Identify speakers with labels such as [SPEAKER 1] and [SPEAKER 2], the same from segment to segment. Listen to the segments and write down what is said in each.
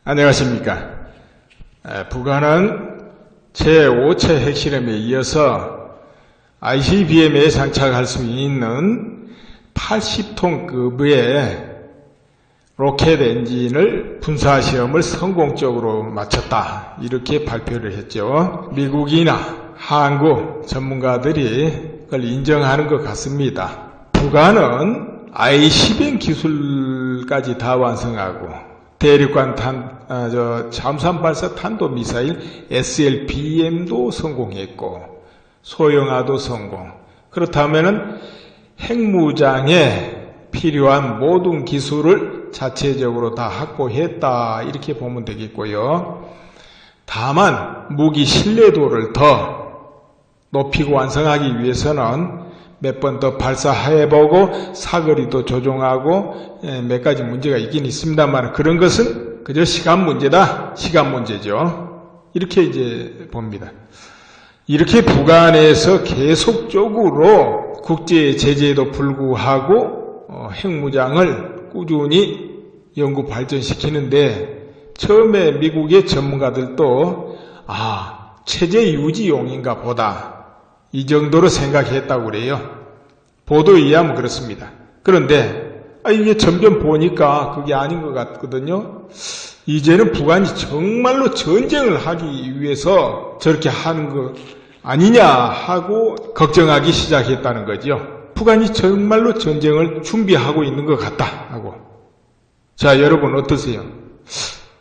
[SPEAKER 1] 안녕하십니까. 북한은 제5차 핵실험에 이어서 ICBM에 장착할 수 있는 80톤급의 로켓 엔진을 분사시험을 성공적으로 마쳤다, 이렇게 발표를 했죠. 미국이나 한국 전문가들이 그걸 인정하는 것 같습니다. 북한은 ICBM 기술까지 다 완성하고 대륙간 잠수함 발사 탄도미사일 SLBM도 성공했고 소형화도 성공. 그렇다면 핵무장에 필요한 모든 기술을 자체적으로 다 확보했다, 이렇게 보면 되겠고요. 다만 무기 신뢰도를 더 높이고 완성하기 위해서는 몇 번 더 발사해보고 사거리도 조정하고 몇 가지 문제가 있긴 있습니다만, 그런 것은 그저 시간 문제다, 시간 문제죠. 이렇게 이제 봅니다. 이렇게 북한에서 계속적으로 국제 제재에도 불구하고 핵무장을 꾸준히 연구 발전시키는데, 처음에 미국의 전문가들도 체제 유지용인가 보다, 이 정도로 생각했다고 그래요. 보도에 의하면 그렇습니다. 그런데 이게 점점 보니까 그게 아닌 것 같거든요. 이제는 북한이 정말로 전쟁을 하기 위해서 저렇게 하는 거 아니냐 하고 걱정하기 시작했다는 거죠. 북한이 정말로 전쟁을 준비하고 있는 것 같다 하고. 자, 여러분 어떠세요?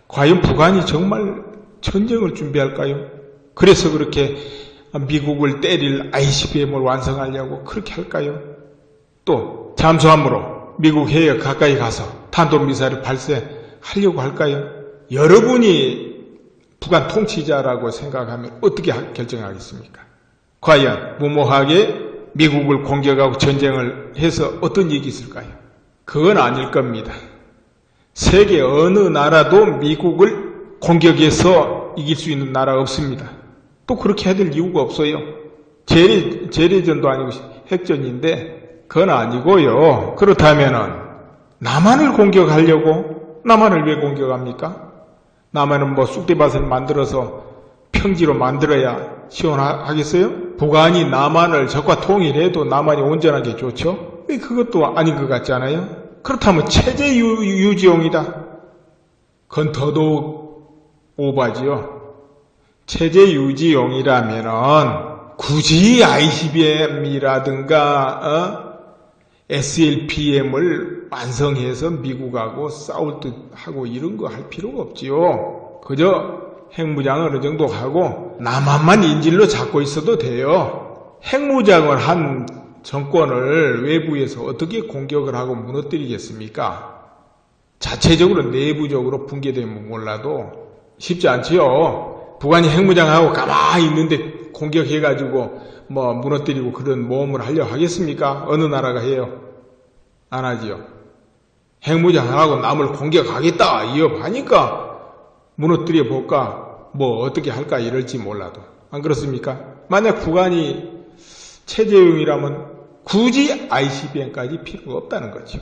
[SPEAKER 1] 과연 북한이 정말 전쟁을 준비할까요? 그래서 그렇게 미국을 때릴 ICBM을 완성하려고 그렇게 할까요? 또 잠수함으로 미국 해역 가까이 가서 탄도미사일을 발사하려고 할까요? 여러분이 북한 통치자라고 생각하면 어떻게 결정하겠습니까? 과연 무모하게 미국을 공격하고 전쟁을 해서 어떤 일이 있을까요? 그건 아닐 겁니다. 세계 어느 나라도 미국을 공격해서 이길 수 있는 나라 없습니다. 또 그렇게 해야 될 이유가 없어요. 재래전도 아니고 핵전인데 그건 아니고요. 그렇다면은 남한을 공격하려고, 남한을 왜 공격합니까? 남한은 뭐 쑥대밭을 만들어서 평지로 만들어야 시원하겠어요? 북한이 남한을 적과 통일해도 남한이 온전하게 좋죠? 왜 그것도 아닌 것 같지 않아요? 그렇다면 체제 유지용이다. 그건 더더욱 오바지요. 체제 유지용이라면은 굳이 ICBM이라든가 SLBM을 완성해서 미국하고 싸울 듯 하고 이런 거 할 필요가 없지요. 그저 핵무장을 어느 정도 하고 남한만 인질로 잡고 있어도 돼요. 핵무장을 한 정권을 외부에서 어떻게 공격을 하고 무너뜨리겠습니까? 자체적으로 내부적으로 붕괴되면 몰라도 쉽지 않지요. 북한이 핵무장하고 가만히 있는데 공격해가지고 뭐 무너뜨리고 그런 모험을 하려 하겠습니까? 어느 나라가 해요? 안 하지요. 핵무장하고 남을 공격하겠다 이어하니까 무너뜨려 볼까, 뭐 어떻게 할까 이럴지 몰라도. 안 그렇습니까? 만약 북한이 체제용이라면 굳이 ICBM까지 필요가 없다는 거죠.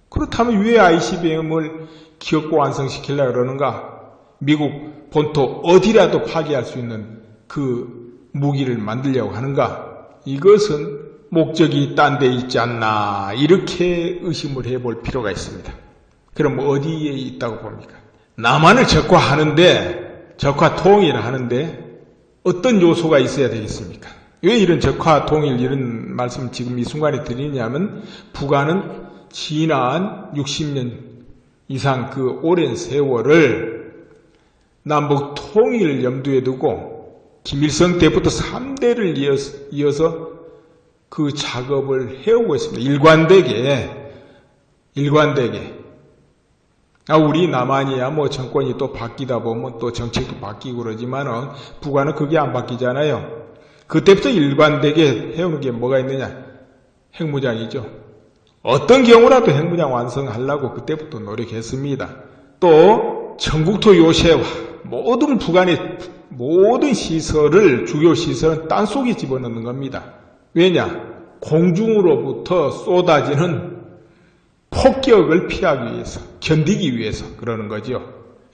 [SPEAKER 1] 그렇다면 왜 ICBM을 기업고 완성시키려고 그러는가? 미국 본토 어디라도 파괴할 수 있는 그 무기를 만들려고 하는가? 이것은 목적이 딴 데 있지 않나, 이렇게 의심을 해볼 필요가 있습니다. 그럼 어디에 있다고 봅니까? 남한을 적화하는데, 적화 통일하는데 어떤 요소가 있어야 되겠습니까? 왜 이런 적화 통일 이런 말씀 지금 이 순간에 드리냐면, 북한은 지난 60년 이상 그 오랜 세월을 남북 통일을 염두에 두고 김일성 때부터 3대를 이어서 그 작업을 해오고 있습니다. 일관되게. 우리 남한이야 뭐 정권이 또 바뀌다 보면 또 정책도 바뀌고 그러지만은 북한은 그게 안 바뀌잖아요. 그때부터 일관되게 해오는 게 뭐가 있느냐? 핵무장이죠. 어떤 경우라도 핵무장 완성하려고 그때부터 노력했습니다. 또 전국토 요새화, 모든 북한의 모든 시설을, 주요 시설은 땅속에 집어넣는 겁니다. 왜냐? 공중으로부터 쏟아지는 폭격을 피하기 위해서, 견디기 위해서 그러는 거죠.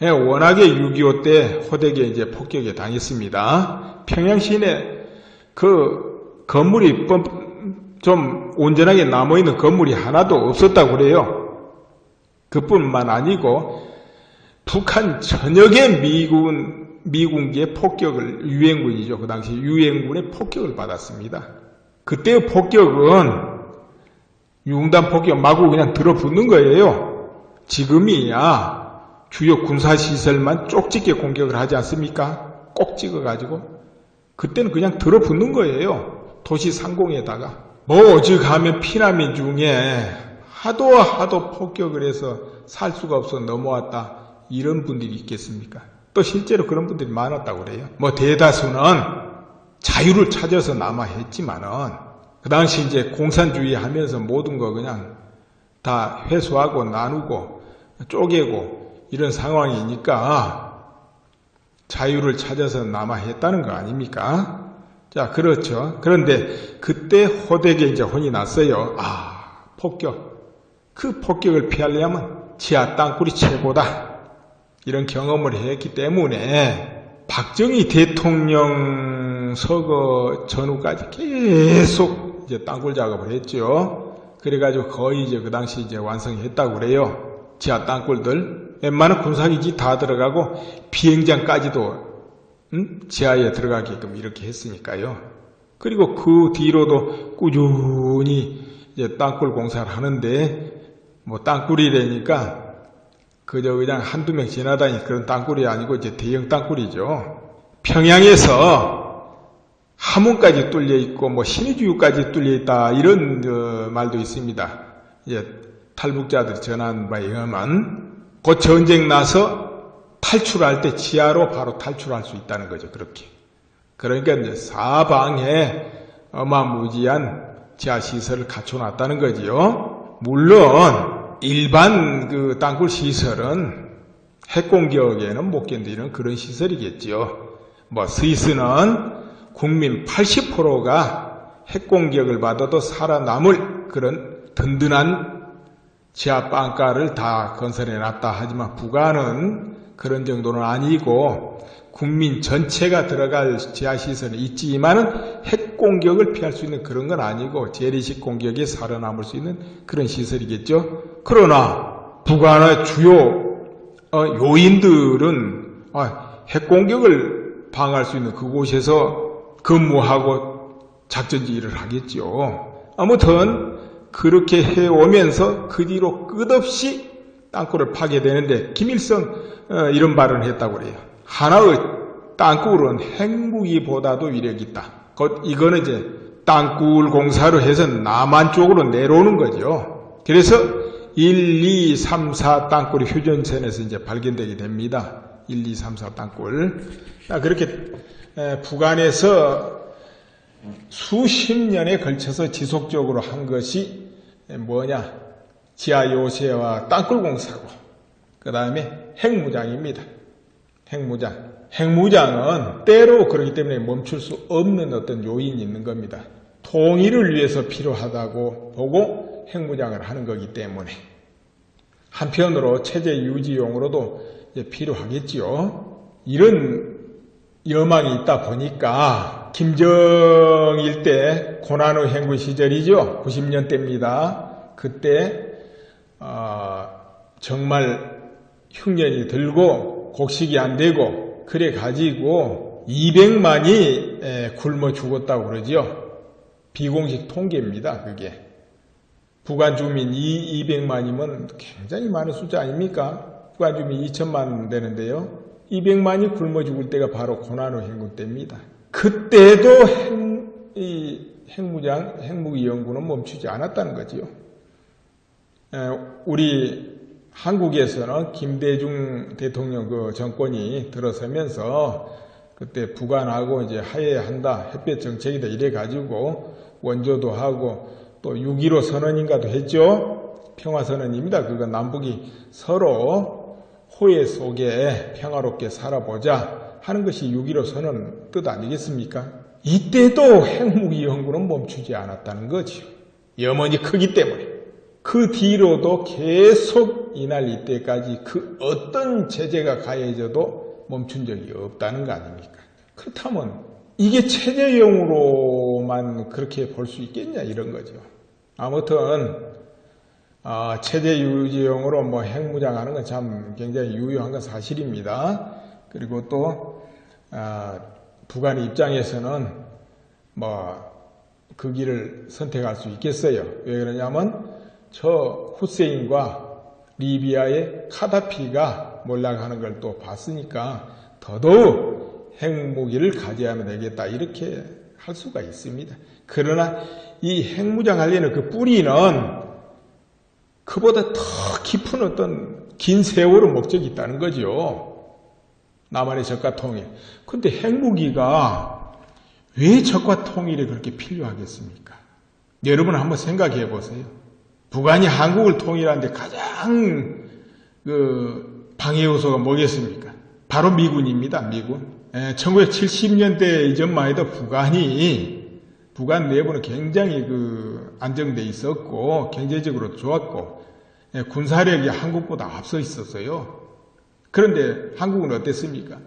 [SPEAKER 1] 예, 워낙에 6.25 때 호되게 이제 폭격에 당했습니다. 평양 시내 그 건물이 좀 온전하게 남아있는 건물이 하나도 없었다고 그래요. 그뿐만 아니고 북한 전역의 미군기의 폭격을, 유엔군이죠. 그 당시 유엔군의 폭격을 받았습니다. 그때의 폭격은 융단 폭격 마구 그냥 들어붙는 거예요. 지금이야 주요 군사시설만 쪽집게 공격을 하지 않습니까? 꼭 찍어가지고. 그때는 그냥 들어붙는 거예요. 도시 상공에다가. 뭐 오죽하면 피난민 중에 하도 폭격을 해서 살 수가 없어 넘어왔다. 이런 분들이 있겠습니까? 또 실제로 그런 분들이 많았다고 그래요. 뭐 대다수는 자유를 찾아서 남아했지만은 그 당시 이제 공산주의 하면서 모든 거 그냥 다 회수하고 나누고 쪼개고 이런 상황이니까 자유를 찾아서 남아했다는 거 아닙니까? 자, 그렇죠. 그런데 그때 호되게 이제 혼이 났어요. 폭격. 그 폭격을 피하려면 지하 땅굴이 최고다. 이런 경험을 했기 때문에 박정희 대통령 서거 전후까지 계속 이제 땅굴 작업을 했죠. 그래가지고 거의 이제 그 당시 이제 완성했다고 그래요. 지하 땅굴들. 웬만한 군사기지 다 들어가고 비행장까지도 지하에 들어가게끔 이렇게 했으니까요. 그리고 그 뒤로도 꾸준히 이제 땅굴 공사를 하는데 뭐 땅굴이라니까 그저 그냥 한두 명 지나다니 그런 땅굴이 아니고 이제 대형 땅굴이죠. 평양에서 함흥까지 뚫려 있고 뭐 신의주유까지 뚫려 있다 이런 말도 있습니다. 이제 탈북자들이 전한 바에 의하면 곧 전쟁 나서 탈출할 때 지하로 바로 탈출할 수 있다는 거죠. 그렇게. 그러니까 이제 사방에 어마무지한 지하 시설을 갖춰놨다는 거지요. 물론 일반 그 땅굴 시설은 핵공격에는 못 견디는 그런 시설이겠죠. 뭐 스위스는 국민 80%가 핵공격을 받아도 살아남을 그런 든든한 지하 빵가를 다 건설해놨다 하지만 북한은 그런 정도는 아니고 국민 전체가 들어갈 지하시설은 있지만은 핵공격을 피할 수 있는 그런 건 아니고 재래식 공격에 살아남을 수 있는 그런 시설이겠죠. 그러나 북한의 주요 요인들은 핵공격을 방어할 수 있는 그곳에서 근무하고 작전지휘를 하겠죠. 아무튼 그렇게 해오면서 그 뒤로 끝없이 땅굴을 파게 되는데 김일성 이런 발언을 했다고 그래요. 하나의 땅굴은 핵무기보다도 위력이 있다. 이거는 이제 땅굴 공사로 해서 남한 쪽으로 내려오는 거죠. 그래서 1, 2, 3, 4 땅굴이 휴전선에서 이제 발견되게 됩니다. 1, 2, 3, 4 땅굴. 그렇게 북한에서 수십 년에 걸쳐서 지속적으로 한 것이 뭐냐? 지하 요새와 땅굴 공사고, 그 다음에 핵무장입니다. 핵무장. 핵무장은 때로 그렇기 때문에 멈출 수 없는 어떤 요인이 있는 겁니다. 통일을 위해서 필요하다고 보고 핵무장을 하는 거기 때문에. 한편으로 체제 유지용으로도 필요하겠지요. 이런 여망이 있다 보니까 김정일 때 고난의 행군 시절이죠. 90년대입니다. 그때 정말 흉년이 들고 곡식이 안 되고 그래 가지고 200만이 굶어 죽었다고 그러죠. 비공식 통계입니다. 그게. 북한 주민 200만이면 굉장히 많은 숫자 아닙니까? 북한 주민 2천만 되는데요. 200만이 굶어 죽을 때가 바로 고난의 행군 때입니다. 그때도 핵무기 연구는 멈추지 않았다는 거지요. 우리 한국에서는 김대중 대통령 그 정권이 들어서면서 그때 북한하고 이제 화해한다, 햇볕 정책이다 이래 가지고 원조도 하고 또 6.15 선언인가도 했죠. 평화선언입니다. 그건 남북이 서로 호혜 속에 평화롭게 살아보자 하는 것이 6.15 선언 뜻 아니겠습니까? 이때도 핵무기 연구는 멈추지 않았다는 거죠. 염원이 크기 때문에. 그 뒤로도 계속 이날 이때까지 그 어떤 제재가 가해져도 멈춘 적이 없다는 거 아닙니까? 그렇다면 이게 체제용으로만 그렇게 볼 수 있겠냐 이런 거죠. 아무튼 체제 유지용으로 뭐 핵무장하는 건 참 굉장히 유효한 건 사실입니다. 그리고 또 북한 입장에서는 뭐 그 길을 선택할 수 있겠어요. 왜 그러냐면 저 후세인과 리비아의 카다피가 몰락하는 걸 또 봤으니까 더더욱 핵무기를 가져야만 되겠다 이렇게 할 수가 있습니다. 그러나 이 핵무장 관련의 그 뿌리는 그보다 더 깊은 어떤 긴 세월의 목적이 있다는 거죠. 남한의 적과 통일. 근데 핵무기가 왜 적과 통일이 그렇게 필요하겠습니까? 여러분 한번 생각해 보세요. 북한이 한국을 통일하는데 가장 방해 요소가 뭐겠습니까? 바로 미군입니다. 미군. 1970년대 이전만 해도 북한 내부는 굉장히 안정돼 있었고 경제적으로 좋았고 군사력이 한국보다 앞서 있었어요. 그런데 한국은 어땠습니까?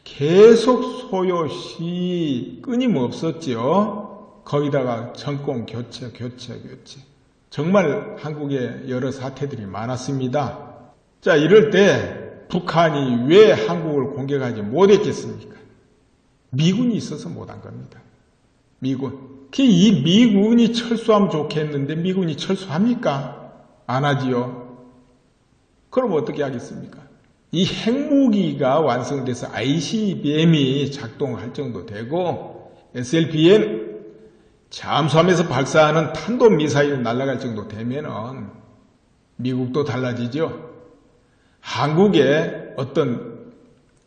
[SPEAKER 1] 계속 소요시 끊임없었죠. 거기다가 정권 교체. 정말 한국에 여러 사태들이 많았습니다. 자, 이럴 때 북한이 왜 한국을 공격하지 못했겠습니까? 미군이 있어서 못한 겁니다. 미군. 이 미군이 철수하면 좋겠는데 미군이 철수합니까? 안 하지요. 그럼 어떻게 하겠습니까? 이 핵무기가 완성돼서 ICBM이 작동할 정도 되고 SLBM 잠수함에서 발사하는 탄도미사일이 날아갈 정도 되면은 미국도 달라지죠. 한국에 어떤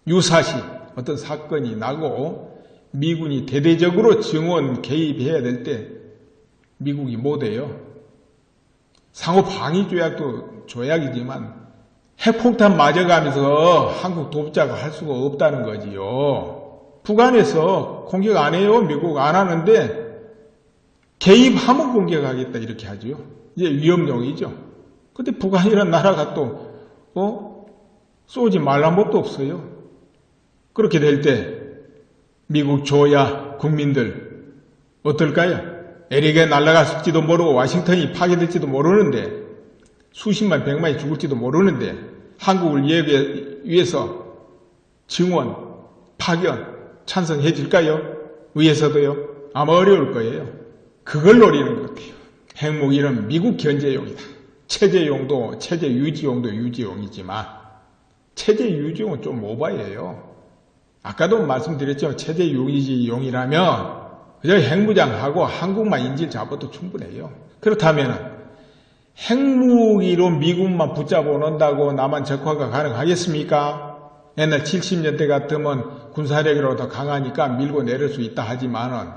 [SPEAKER 1] 유사시, 어떤 사건이 나고 미군이 대대적으로 증원 개입해야 될 때 미국이 못해요. 상호방위조약도 조약이지만 핵폭탄 맞아가면서 한국 돕자고 할 수가 없다는 거지요. 북한에서 공격 안 해요. 미국 안 하는데 개입하면 공격하겠다 이렇게 하죠. 이제 위험용이죠. 근데 북한이라는 나라가 또 쏘지 말란 것도 없어요. 그렇게 될 때 미국 조야 국민들 어떨까요? LA가 날아갔을지도 모르고 와싱턴이 파괴될지도 모르는데 수십만 백만이 죽을지도 모르는데 한국을 위해서 증원, 파견 찬성해 줄까요? 위에서도요? 아마 어려울 거예요. 그걸 노리는 것 같아요. 핵무기는 미국 견제용이다. 체제용도 체제 유지용도 유지용이지만 체제 유지용은 좀 오바예요. 아까도 말씀드렸죠. 체제 유지용이라면 그저 핵무장하고 한국만 인질 잡아도 충분해요. 그렇다면 핵무기로 미국만 붙잡아 놓는다고 남한 적화가 가능하겠습니까? 옛날 70년대 같으면 군사력으로 더 강하니까 밀고 내릴 수 있다 하지만은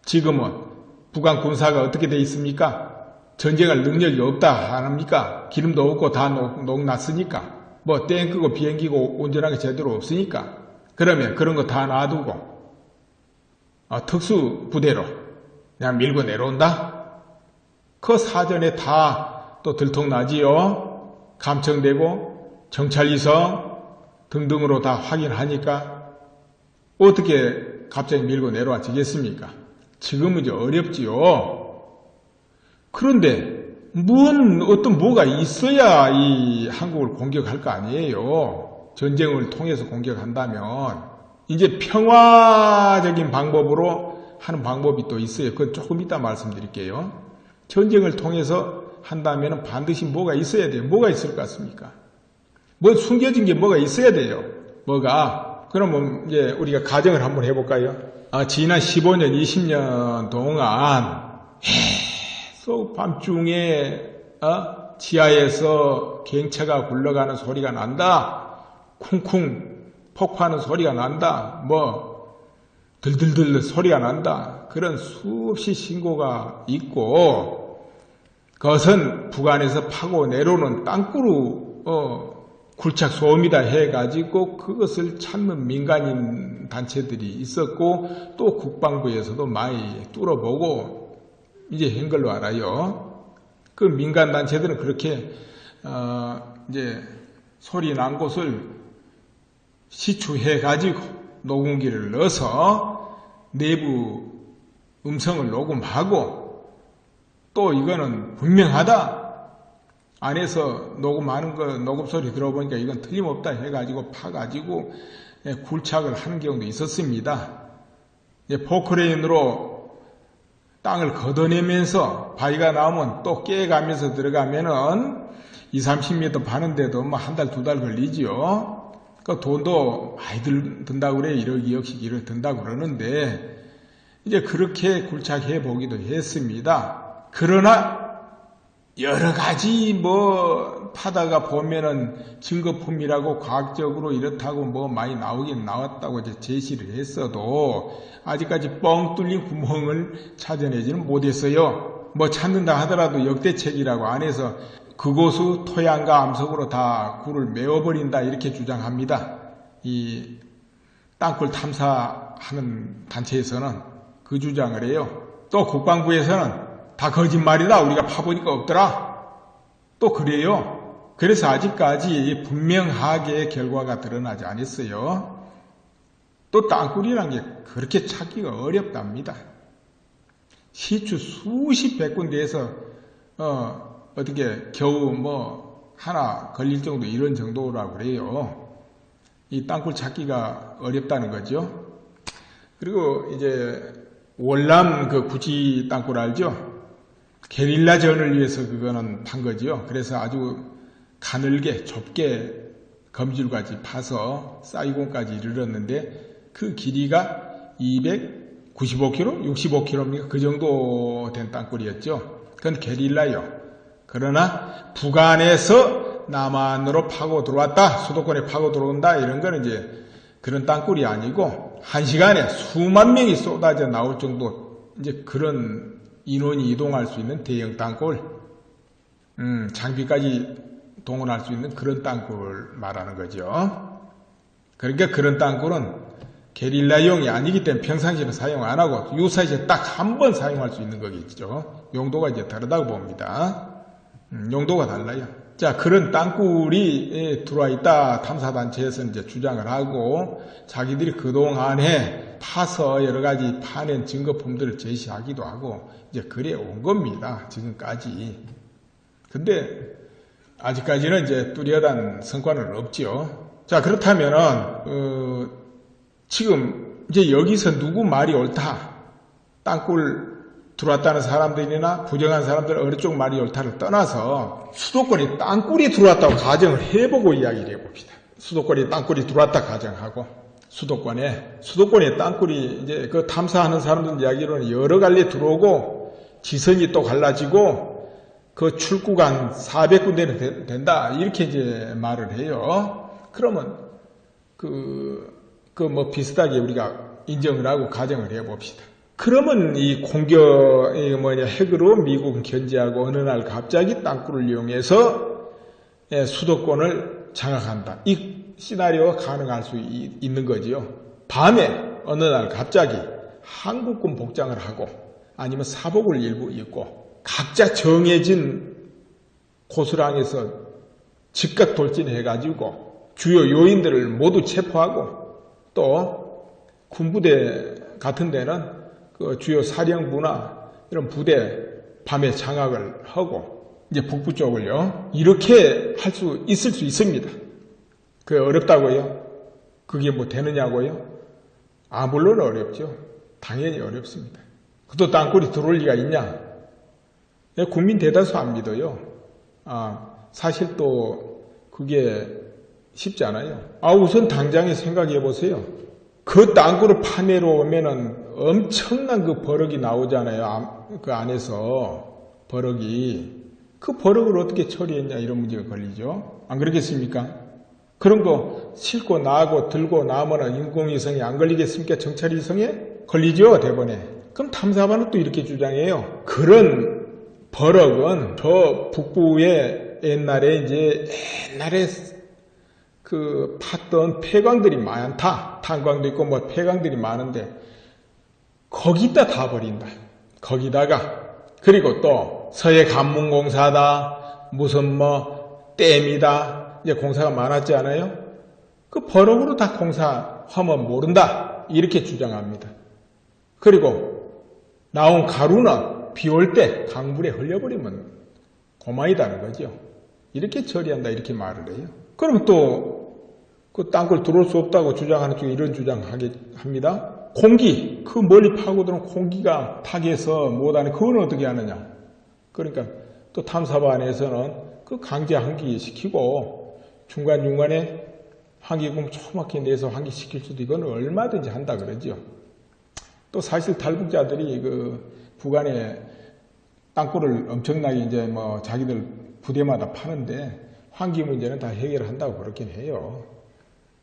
[SPEAKER 1] 지금은 북한 군사가 어떻게 돼 있습니까? 전쟁할 능력이 없다 합니까? 기름도 없고 다 녹났으니까 뭐 탱크고 비행기고 온전하게 제대로 없으니까 그러면 그런 거 다 놔두고 특수부대로 그냥 밀고 내려온다? 그 사전에 다 또 들통나지요. 감청되고 정찰이서 등등으로 다 확인하니까 어떻게 갑자기 밀고 내려와지겠습니까? 지금은 이제 어렵지요. 그런데 뭐가 있어야 이 한국을 공격할 거 아니에요. 전쟁을 통해서 공격한다면 이제 평화적인 방법으로 하는 방법이 또 있어요. 그건 조금 이따 말씀드릴게요. 전쟁을 통해서 한다면 반드시 뭐가 있어야 돼요. 뭐가 있을 것 같습니까? 뭐 숨겨진 게 뭐가 있어야 돼요. 뭐가? 그러면 이제 우리가 가정을 한번 해볼까요? 지난 15년, 20년 동안 계속 밤중에 지하에서 갱차가 굴러가는 소리가 난다. 쿵쿵 폭파하는 소리가 난다. 뭐 들들들 소리가 난다. 그런 수없이 신고가 있고 그것은 북한에서 파고 내려오는 땅굴로 굴착 소음이다 해가지고 그것을 찾는 민간인 단체들이 있었고 또 국방부에서도 많이 뚫어보고 이제 한 걸로 알아요. 그 민간단체들은 그렇게, 이제, 소리 난 곳을 시추해가지고 녹음기를 넣어서 내부 음성을 녹음하고 또 이거는 분명하다. 안에서 녹음하는 거, 녹음 소리 들어보니까 이건 틀림없다 해가지고 파가지고 굴착을 하는 경우도 있었습니다. 포크레인으로 땅을 걷어내면서 바위가 나오면 또 깨가면서 들어가면은 20-30m 파는데도 뭐 한 달, 두 달 걸리지요. 그 돈도 많이 든다고 그래. 1억, 2억씩 1억 든다고 그러는데, 이제 그렇게 굴착해 보기도 했습니다. 그러나, 여러 가지 뭐, 파다가 보면은 증거품이라고 과학적으로 이렇다고 뭐 많이 나오긴 나왔다고 이제 제시를 했어도, 아직까지 뻥 뚫린 구멍을 찾아내지는 못했어요. 뭐 찾는다 하더라도 역대책이라고 안에서 그곳의 토양과 암석으로 다 굴을 메워버린다 이렇게 주장합니다. 이 땅굴 탐사하는 단체에서는 그 주장을 해요. 또 국방부에서는 다 거짓말이다. 우리가 파보니까 없더라. 또 그래요. 그래서 아직까지 분명하게 결과가 드러나지 않았어요. 또 땅굴이란 게 그렇게 찾기가 어렵답니다. 시추 수십 백군데에서 어떻게 겨우 뭐 하나 걸릴 정도 이런 정도라고 그래요. 이 땅굴 찾기가 어렵다는 거죠. 그리고 이제 월남 그 구지 땅굴 알죠? 게릴라전을 위해서 그거는 판 거죠. 그래서 아주 가늘게 좁게 검질까지 파서 사이공까지 이르렀는데 그 길이가 295km? 65km입니까? 그 정도 된 땅굴이었죠. 그건 게릴라요. 그러나 북한에서 남한으로 파고 들어왔다, 수도권에 파고 들어온다 이런 거는 이제 그런 땅굴이 아니고 한 시간에 수만 명이 쏟아져 나올 정도 이제 그런 인원이 이동할 수 있는 대형 땅굴, 장비까지 동원할 수 있는 그런 땅굴 말하는 거죠. 그러니까 그런 땅굴은 게릴라용이 아니기 때문에 평상시에는 사용 안 하고 유사시에 딱 한 번 사용할 수 있는 거겠죠. 용도가 이제 다르다고 봅니다. 용도가 달라요. 자, 그런 땅굴이 들어와 있다. 탐사단체에서 이제 주장을 하고 자기들이 그동안에 파서 여러 가지 파낸 증거품들을 제시하기도 하고 이제 그래 온 겁니다. 지금까지. 근데 아직까지는 이제 뚜렷한 성과는 없죠. 자, 그렇다면은 지금 이제 여기서 누구 말이 옳다. 땅굴 들어왔다는 사람들이나 부정한 사람들 어느 쪽 말이 옳다를 떠나서 수도권에 땅굴이 들어왔다고 가정을 해보고 이야기를 해봅시다. 수도권에 땅굴이 들어왔다 가정하고 수도권에 땅굴이 이제 그 탐사하는 사람들 이야기로는 여러 갈래 들어오고 지선이 또 갈라지고 그 출구가 400군데는 된다 이렇게 이제 말을 해요. 그러면 뭐 비슷하게 우리가 인정을 하고 가정을 해봅시다. 그러면 이 핵으로 미국은 견제하고 어느 날 갑자기 땅굴을 이용해서 수도권을 장악한다. 이 시나리오가 가능할 수 있는 거지요. 밤에 어느 날 갑자기 한국군 복장을 하고 아니면 사복을 일부 입고 각자 정해진 고수랑에서 즉각 돌진해가지고 주요 요인들을 모두 체포하고 또 군부대 같은 데는 그 주요 사령부나 이런 부대 밤에 장악을 하고 이제 북부 쪽을요 이렇게 할 수 있을 수 있습니다. 그게 어렵다고요? 그게 뭐 되느냐고요? 물론 어렵죠. 당연히 어렵습니다. 그것도 땅굴이 들어올 리가 있냐? 국민 대다수 안 믿어요. 사실 또 그게 쉽지 않아요. 우선 당장에 생각해 보세요. 그 땅굴을 파내러 오면은 엄청난 그 버럭이 나오잖아요. 그 안에서 버럭이. 그 버럭을 어떻게 처리했냐 이런 문제가 걸리죠. 안 그렇겠습니까? 그런 거 싣고 나가고 들고 나오면 인공위성에 안 걸리겠습니까? 정찰위성에? 걸리죠, 대번에. 그럼 탐사반은 또 이렇게 주장해요. 그런 버럭은 저 북부에 옛날에 그 팠던 폐광들이 많다. 탄광도 있고 뭐 폐광들이 많은데 거기다 다 버린다. 거기다가 그리고 또 서해 관문공사다, 무슨 댐이다, 이제 공사가 많았지 않아요? 그 버럭으로 다 공사하면 모른다, 이렇게 주장합니다. 그리고 나온 가루는 비 올 때 강물에 흘려버리면 고마이다는 거죠. 이렇게 처리한다, 이렇게 말을 해요. 그럼 또 그 땅굴 들어올 수 없다고 주장하는 쪽에 이런 주장합니다. 공기, 그 멀리 파고드는 공기가 타개서 못하는, 그건 어떻게 하느냐. 그러니까 또 탐사반에서는 그 강제 환기시키고 중간중간에 환기금 조그맣게 내서 환기시킬 수도, 이건 얼마든지 한다 그러죠. 또 사실 탈북자들이 그 북한에 땅굴을 엄청나게 이제 자기들 부대마다 파는데 환기 문제는 다 해결한다고 그렇긴 해요.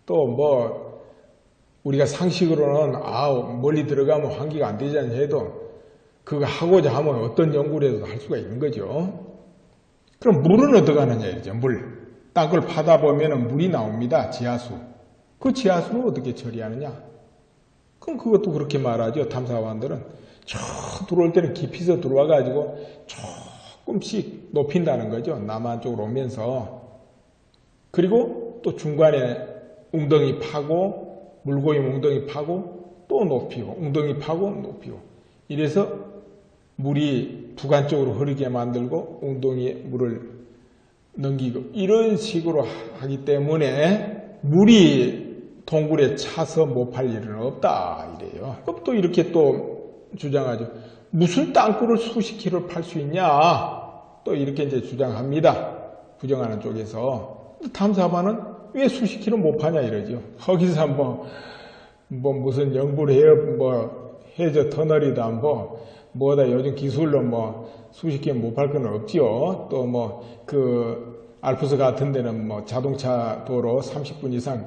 [SPEAKER 1] 또 우리가 상식으로는 멀리 들어가면 환기가 안 되지 않냐 해도 그거 하고자 하면 어떤 연구를 해도 할 수가 있는 거죠. 그럼 물은 어떻게 하느냐 이죠. 물. 땅굴 파다 보면은 물이 나옵니다. 지하수. 그 지하수는 어떻게 처리하느냐? 그럼 그것도 그렇게 말하죠. 탐사관들은 저 들어올 때는 깊이서 들어와 가지고 조금씩 높인다는 거죠. 남한 쪽으로 오면서. 그리고 또 중간에 웅덩이 파고, 물고기 웅덩이 파고, 또 높이고, 웅덩이 파고, 높이고. 이래서 물이 북한 쪽으로 흐르게 만들고, 웅덩이에 물을 넘기고, 이런 식으로 하기 때문에 물이 동굴에 차서 못 팔 일은 없다, 이래요. 그럼 또 이렇게 또 주장하죠. 무슨 땅굴을 수십 킬로를 팔 수 있냐? 또 이렇게 이제 주장합니다. 부정하는 쪽에서. 탐사반은 왜 수십 킬로 못 파냐 이러죠. 거기서 무슨 연구를 해요. 해저 터널이다, 뭐다 요즘 기술로 수십 킬로 못 팔 건 없지요. 또 알프스 같은 데는 자동차 도로 30분 이상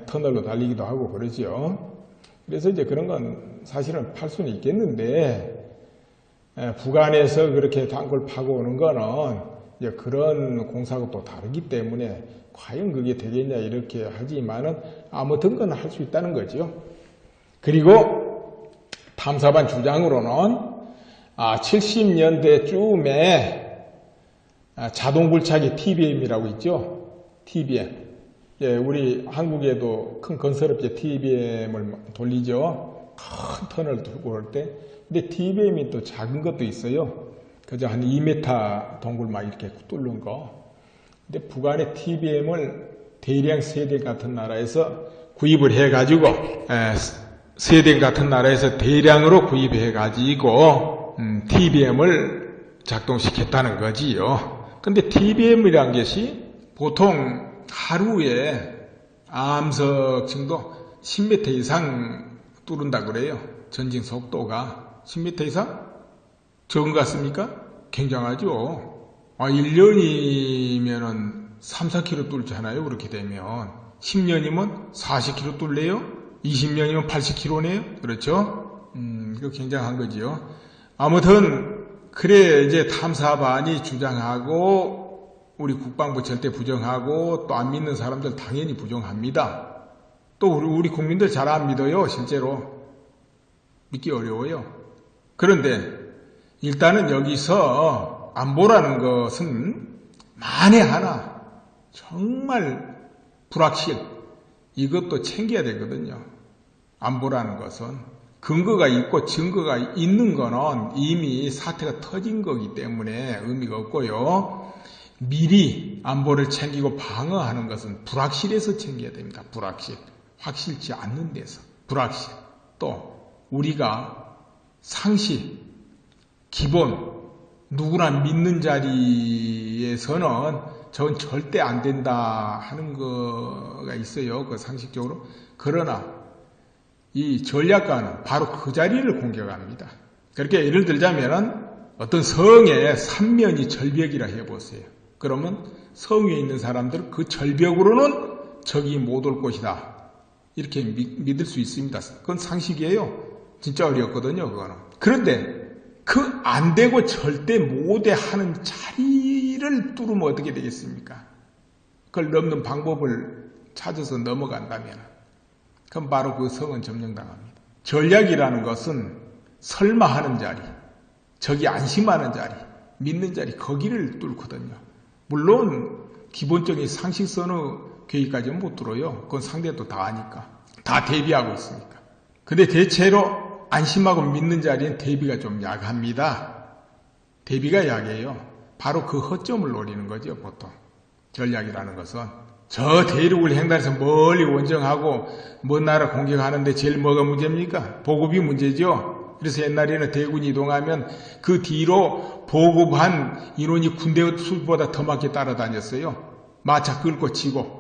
[SPEAKER 1] 터널로 달리기도 하고 그러지요. 그래서 이제 그런 건 사실은 팔 수는 있겠는데, 북한에서 그렇게 땅굴 파고 오는 거는 이제 그런 공사하고 또 다르기 때문에 과연 그게 되겠냐 이렇게 하지만은 아무튼 건 할 수 있다는 거죠. 그리고 탐사반 주장으로는 70년대쯤에 자동굴착기 TBM이라고 있죠. TBM. 예, 우리 한국에도 큰 건설업체 TBM을 돌리죠. 큰 터널 들고 올 때. 근데 TBM이 또 작은 것도 있어요. 그저 한 2m 동굴 막 이렇게 뚫는 거. 근데 북한의 TBM을 대량 스웨덴 같은 나라에서 구입을 해가지고, 스웨덴 같은 나라에서 대량으로 구입해가지고, TBM을 작동시켰다는 거지요. 근데 TBM이란 것이 보통 하루에 암석층도 10m 이상 뚫은다 그래요. 전진 속도가 10m 이상? 적은 것 같습니까? 굉장하죠. 1년이면은 3, 4km 뚫잖아요. 그렇게 되면 10년이면 40km 뚫래요. 20년이면 80km네요. 그렇죠? 이거 굉장한 거지요. 아무튼 그래 이제 탐사반이 주장하고 우리 국방부 절대 부정하고 또 안 믿는 사람들 당연히 부정합니다. 또 우리 국민들 잘 안 믿어요. 실제로 믿기 어려워요. 그런데 일단은 여기서 안보라는 것은 만에 하나 정말 불확실, 이것도 챙겨야 되거든요. 안보라는 것은 근거가 있고 증거가 있는 거는 이미 사태가 터진 거기 때문에 의미가 없고요. 미리 안보를 챙기고 방어하는 것은 불확실해서 챙겨야 됩니다. 불확실, 확실치 않는 데서 불확실. 또 우리가 상식, 기본, 누구나 믿는 자리에서는 전 절대 안 된다 하는 거가 있어요. 그 상식적으로. 그러나 이 전략가는 바로 그 자리를 공격합니다. 그렇게 예를 들자면 어떤 성의 삼면이 절벽이라 해보세요. 그러면 성 위에 있는 사람들은 그 절벽으로는 적이 못 올 것이다. 이렇게 믿을 수 있습니다. 그건 상식이에요. 진짜 어렵거든요. 그거는. 그런데 그 안 되고 절대 못해 하는 자리를 뚫으면 어떻게 되겠습니까? 그걸 넘는 방법을 찾아서 넘어간다면 그럼 바로 그 성은 점령당합니다. 전략이라는 것은 설마 하는 자리, 적이 안심하는 자리, 믿는 자리 거기를 뚫거든요. 물론 기본적인 상식선의 교육까지는 못 들어요. 그건 상대도 다 아니까. 다 대비하고 있으니까. 근데 대체로 안심하고 믿는 자리엔 대비가 좀 약합니다. 대비가 약해요. 바로 그 허점을 노리는 거죠, 보통. 전략이라는 것은. 저 대륙을 횡단해서 멀리 원정하고 먼 나라 공격하는데 제일 뭐가 문제입니까? 보급이 문제죠. 그래서 옛날에는 대군이 이동하면 그 뒤로 보급한 인원이 군대 수보다 더 많게 따라다녔어요. 마차 끌고 치고.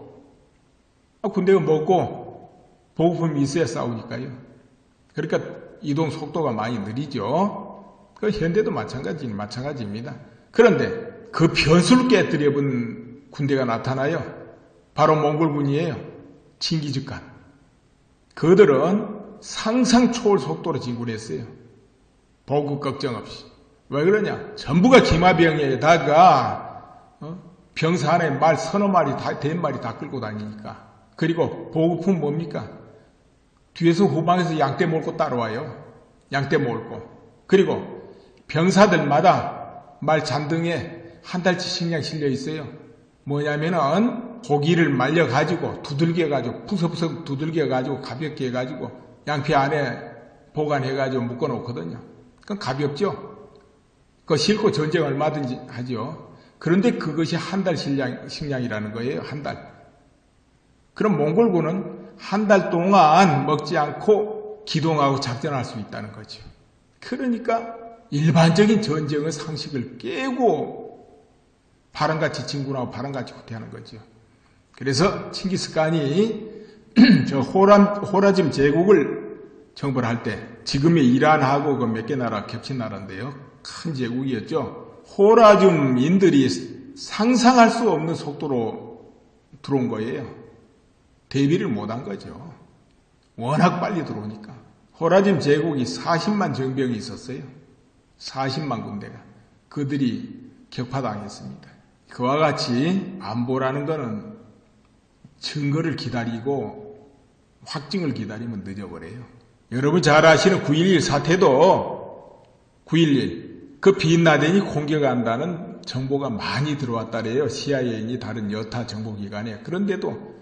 [SPEAKER 1] 군대가 먹고 보급품이 있어야 싸우니까요. 그러니까 이동 속도가 많이 느리죠. 그 현대도 마찬가지입니다. 그런데 그 변수를 깨뜨려본 군대가 나타나요. 바로 몽골군이에요. 칭기즈칸. 그들은 상상 초월 속도로 진군했어요. 보급 걱정 없이. 왜 그러냐? 전부가 기마병에다가 병사 안에 말 서너 마리, 된 마리 다 끌고 다니니까. 그리고 보급품 뭡니까? 뒤에서 후방에서 양떼 몰고 따라와요. 양떼 몰고. 그리고 병사들마다 말 잔등에 한 달치 식량 실려 있어요. 뭐냐면은 고기를 말려가지고 두들겨가지고 푸석푸석 두들겨가지고 가볍게 해가지고 양피 안에 보관해가지고 묶어놓거든요. 그건 가볍죠. 그거 싣고 전쟁 얼마든지 하죠. 그런데 그것이 한 달 식량이라는 거예요. 한 달. 그럼 몽골군은 한 달 동안 먹지 않고 기동하고 작전할 수 있다는 거죠. 그러니까 일반적인 전쟁의 상식을 깨고 바람같이 진군하고 바람같이 후퇴하는 거죠. 그래서 칭기스칸이 저 호라짐 제국을 정벌할 때 지금의 이란하고 그 몇 개 나라 겹친 나라인데요. 큰 제국이었죠. 호라즘인들이 상상할 수 없는 속도로 들어온 거예요. 대비를 못한 거죠. 워낙 빨리 들어오니까. 호라짐 제국이 40만 정병이 있었어요. 40만 군대가. 그들이 격파당했습니다. 그와 같이 안보라는 것은 증거를 기다리고 확증을 기다리면 늦어버려요. 여러분 잘 아시는 9.11 사태도 9.11 그 빈라덴이 공격한다는 정보가 많이 들어왔다래요. CIA니 다른 여타 정보기관에. 그런데도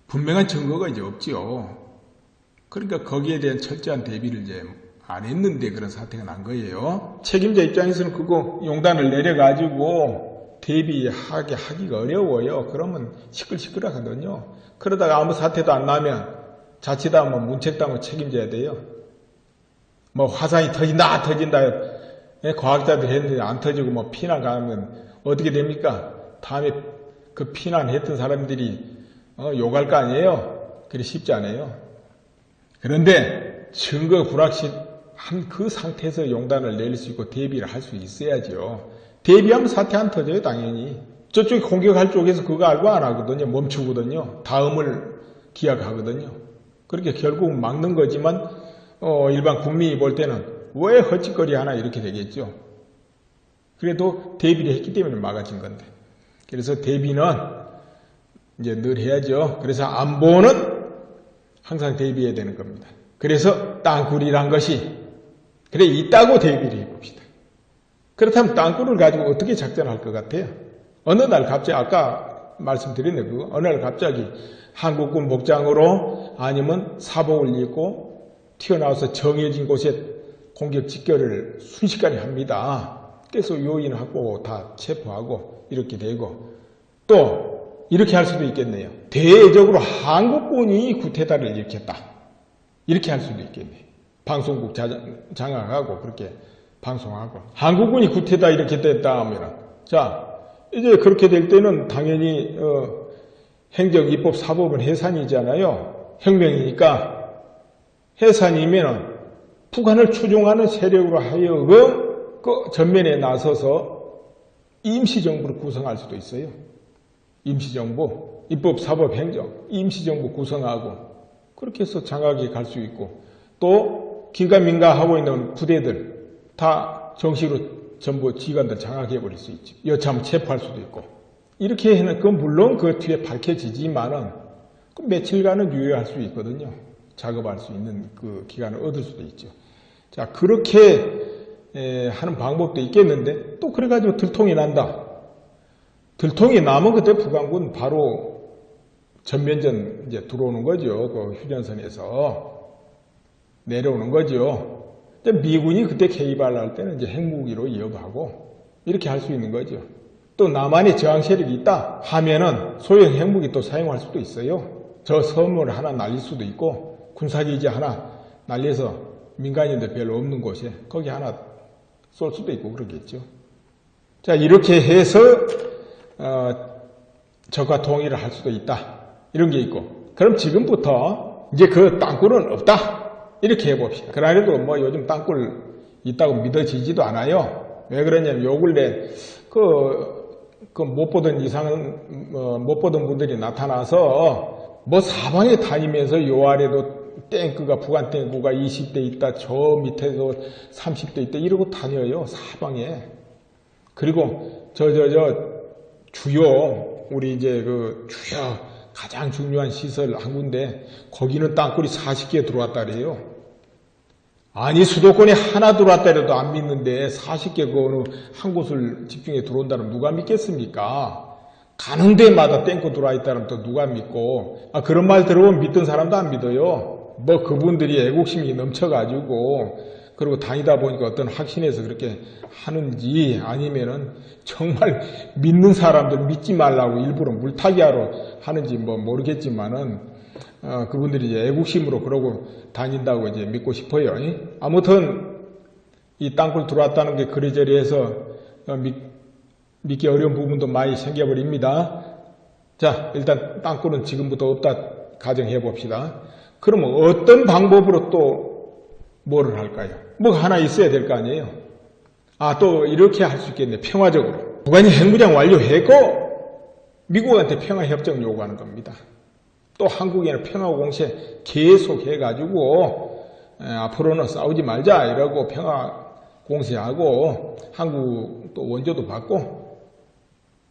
[SPEAKER 1] 분명한 증거가 이제 없지요. 그러니까 거기에 대한 철저한 대비를 이제 안 했는데 그런 사태가 난 거예요. 책임자 입장에서는 그거 용단을 내려가지고 대비하기가 어려워요. 그러면 시끌시끌하거든요. 그러다가 아무 사태도 안 나면 자칫하 뭐 문책당을 책임져야 돼요. 뭐 화산이 터진다. 과학자들이 했는데 안 터지고 뭐 피난 가면 어떻게 됩니까? 다음에 그 피난했던 사람들이 욕할 거 아니에요? 그게 쉽지 않아요. 그런데 증거 불확실한 그 상태에서 용단을 내릴 수 있고 대비를 할 수 있어야죠. 대비하면 사태 안 터져요, 당연히. 저쪽이 공격할 쪽에서 그거 알고 안 하거든요. 멈추거든요. 다음을 기약하거든요. 그렇게 결국은 막는 거지만, 일반 국민이 볼 때는 왜 헛짓거리 하나 이렇게 되겠죠. 그래도 대비를 했기 때문에 막아진 건데. 그래서 대비는 이제 늘 해야죠. 그래서 안보는 항상 대비해야 되는 겁니다. 그래서 땅굴이란 것이, 그래, 있다고 대비를 해봅시다. 그렇다면 땅굴을 가지고 어떻게 작전할 것 같아요? 어느 날 갑자기, 아까 말씀드렸네, 그거. 어느 날 갑자기 한국군 복장으로 아니면 사복을 입고 튀어나와서 정해진 곳에 공격 직결을 순식간에 합니다. 그래서 요인하고 다 체포하고 이렇게 되고 또 이렇게 할 수도 있겠네요. 대외적으로 한국군이 구태타를 일으켰다. 이렇게 할 수도 있겠네요. 방송국 장악하고 그렇게 방송하고 한국군이 구태타 이렇게 됐다 하면 자 이제 그렇게 될 때는 당연히 행정, 입법, 사법은 해산이잖아요. 혁명이니까 해산이면 북한을 추종하는 세력으로 하여금 그 전면에 나서서 임시정부를 구성할 수도 있어요. 임시정부, 입법, 사법, 행정, 임시정부 구성하고 그렇게 해서 장악이 갈 수 있고 또 긴가민가 하고 있는 부대들 다 정식으로 전부 기관들 장악해버릴 수 있죠. 여차하면 체포할 수도 있고 이렇게 해는 물론 그 뒤에 밝혀지지만은 그 며칠간은 유효할 수 있거든요. 작업할 수 있는 그 기간을 얻을 수도 있죠. 자, 그렇게 하는 방법도 있겠는데 또 그래가지고 들통이 난다. 들통이 나면 그때 북한군 바로 전면전 이제 들어오는 거죠. 그 휴전선에서 내려오는 거죠. 미군이 그때 개입할 때는 이제 핵무기로 이어가고 이렇게 할 수 있는 거죠. 또 남한에 저항 세력이 있다 하면은 소형 핵무기 또 사용할 수도 있어요. 저 섬을 하나 날릴 수도 있고 군사기지 하나 날려서 민간인들 별로 없는 곳에 거기 하나 쏠 수도 있고 그러겠죠. 자, 이렇게 해서 적과 통일을 할 수도 있다. 이런 게 있고. 그럼 지금부터 이제 그 땅굴은 없다. 이렇게 해봅시다. 그래도 뭐 요즘 땅굴 있다고 믿어지지도 않아요. 왜 그러냐면 요 근래 못 보던 못 보던 분들이 나타나서 뭐 사방에 다니면서 요 아래도 북한 탱크가 20대 있다, 저 밑에도 30대 있다, 이러고 다녀요, 사방에. 그리고 주요, 우리 이제 주요 가장 중요한 시설 한 군데, 거기는 땅굴이 40개 들어왔다 그래요. 아니, 수도권에 하나 들어왔다 해도 안 믿는데 40개 그 어느 한 곳을 집중해 들어온다면 누가 믿겠습니까? 가는 데마다 땡코 들어와 있다면 또 누가 믿고, 그런 말 들어보면 믿던 사람도 안 믿어요. 뭐 그분들이 애국심이 넘쳐가지고, 그리고 다니다 보니까 어떤 확신에서 그렇게 하는지, 아니면은 정말 믿는 사람들 믿지 말라고 일부러 물타기 하러 하는지 뭐 모르겠지만은, 그분들이 이제 애국심으로 그러고 다닌다고 이제 믿고 싶어요. 아무튼, 이 땅굴 들어왔다는 게 그리저리 해서 믿기 어려운 부분도 많이 생겨버립니다. 자, 일단 땅굴은 지금부터 없다 가정해 봅시다. 그러면 어떤 방법으로 또 뭐를 할까요? 뭐가 하나 있어야 될 거 아니에요? 또 이렇게 할 수 있겠네. 평화적으로. 북한이 핵무장 완료했고 미국한테 평화협정 요구하는 겁니다. 또 한국에는 평화공세 계속 해가지고 앞으로는 싸우지 말자 이러고 평화공세하고 한국 또 원조도 받고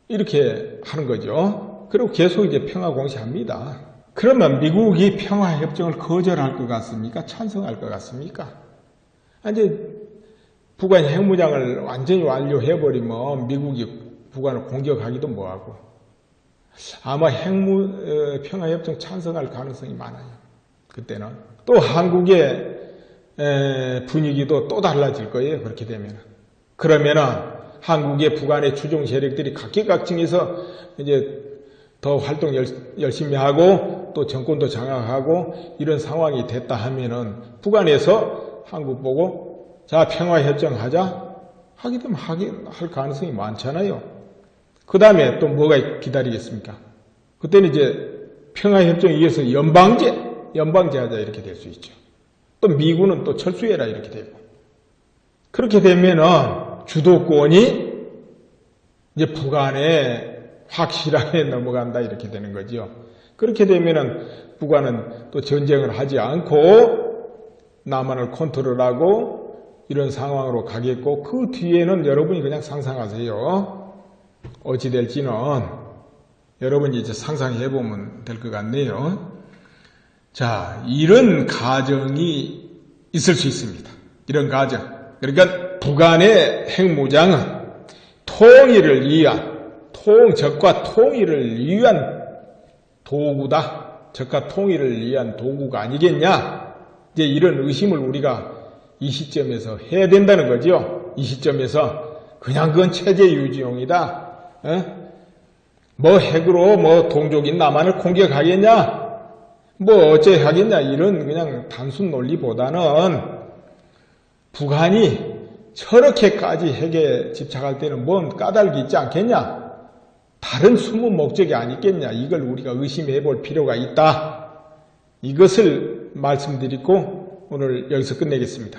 [SPEAKER 1] 이렇게 하는 거죠. 그리고 계속 이제 평화공세합니다. 그러면 미국이 평화협정을 거절할 것 같습니까? 찬성할 것 같습니까? 이제 북한이 핵무장을 완전히 완료해버리면 미국이 북한을 공격하기도 뭐하고 아마 평화협정 찬성할 가능성이 많아요. 그때는. 또 한국의 분위기도 또 달라질 거예요. 그렇게 되면. 그러면은 한국의 북한의 추종 세력들이 각계각층에서 이제 더 활동 열심히 하고 또 정권도 장악하고 이런 상황이 됐다 하면은 북한에서 한국 보고 자 평화협정 하자 하게 되면 할 가능성이 많잖아요. 그 다음에 또 뭐가 기다리겠습니까? 그때는 이제 평화협정에 의해서 연방제 하자 이렇게 될 수 있죠. 또 미군은 또 철수해라 이렇게 되고 그렇게 되면은 주도권이 이제 북한에 확실하게 넘어간다 이렇게 되는 거죠. 그렇게 되면은 북한은 또 전쟁을 하지 않고 남한을 컨트롤하고 이런 상황으로 가겠고 그 뒤에는 여러분이 그냥 상상하세요. 어찌 될지는 여러분이 이제 상상해 보면 될 것 같네요. 자, 이런 가정이 있을 수 있습니다. 이런 가정. 그러니까 북한의 핵무장은 통일을 위한 적과 통일을 위한 도구다. 적과 통일을 위한 도구가 아니겠냐. 이제 이런 의심을 우리가 이 시점에서 해야 된다는 거죠. 이 시점에서 그냥 그건 체제 유지용이다. 뭐 핵으로 뭐 동족인 남한을 공격하겠냐. 뭐 어째 하겠냐. 이런 그냥 단순 논리보다는 북한이 저렇게까지 핵에 집착할 때는 뭔 까닭이 있지 않겠냐. 다른 숨은 목적이 아니겠냐. 이걸 우리가 의심해 볼 필요가 있다. 이것을 말씀드리고 오늘 여기서 끝내겠습니다.